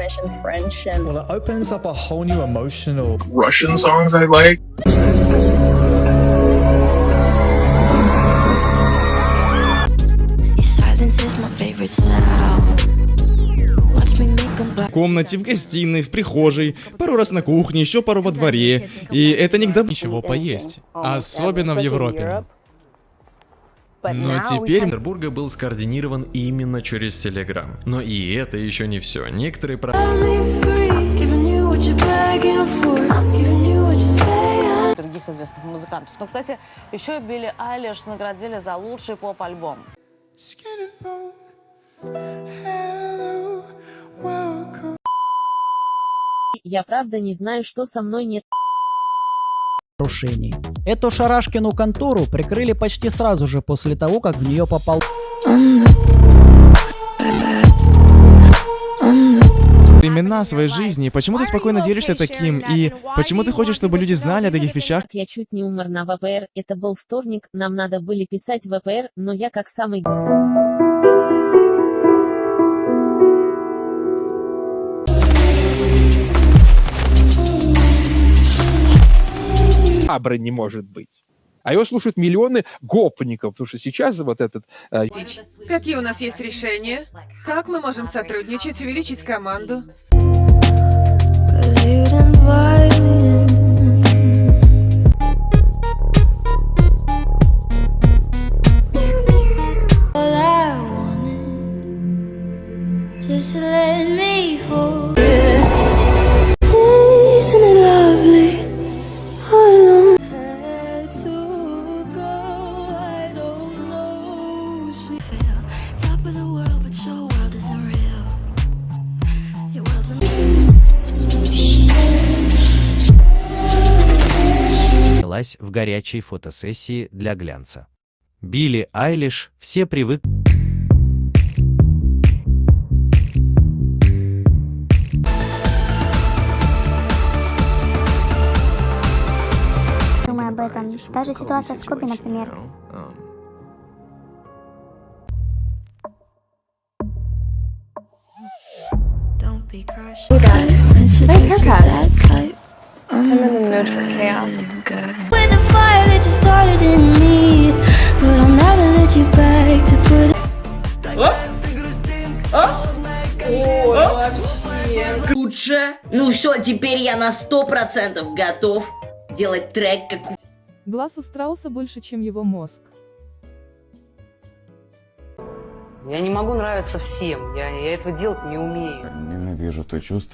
Spanish and French, and Well, it opens up a whole new emotional. Russian songs I like. В комнате, в гостиной, в прихожей, пару раз на кухне, еще пару во дворе. И это не к добру. Ничего поесть. Особенно в Европе. Но теперь Петербурга был скоординирован именно через Telegram. Но и это еще не все. Некоторые других известных музыкантов. Но, кстати, еще и Билли Айлиш наградили за лучший поп-альбом. Я правда не знаю, что со мной нет. Нарушений. Эту шарашкину контору прикрыли почти сразу же после того, как в нее попал... времена своей жизни, почему ты спокойно делишься таким, и почему ты хочешь, чтобы люди знали о таких вещах? Я чуть не умер на ВПР, это был вторник, нам надо были писать ВПР, но я как самый... Абра не может быть. А его слушают миллионы гопников, потому что сейчас вот этот... Какие у нас есть решения? Как мы можем сотрудничать, увеличить команду? В горячей фотосессии для глянца. Билли Айлиш, все привыкли. Думаю об этом. Даже ситуация с Коби, например. nice haircut. I'm in the mood for chaos. With the fire that you started in me, but I'll never let you back to put it. Лучше. Ну все, теперь я на 100% готов делать трек как... Глаз у страуса больше, чем его мозг. Я не могу нравиться всем, я этого делать не умею. Ненавижу то чувство.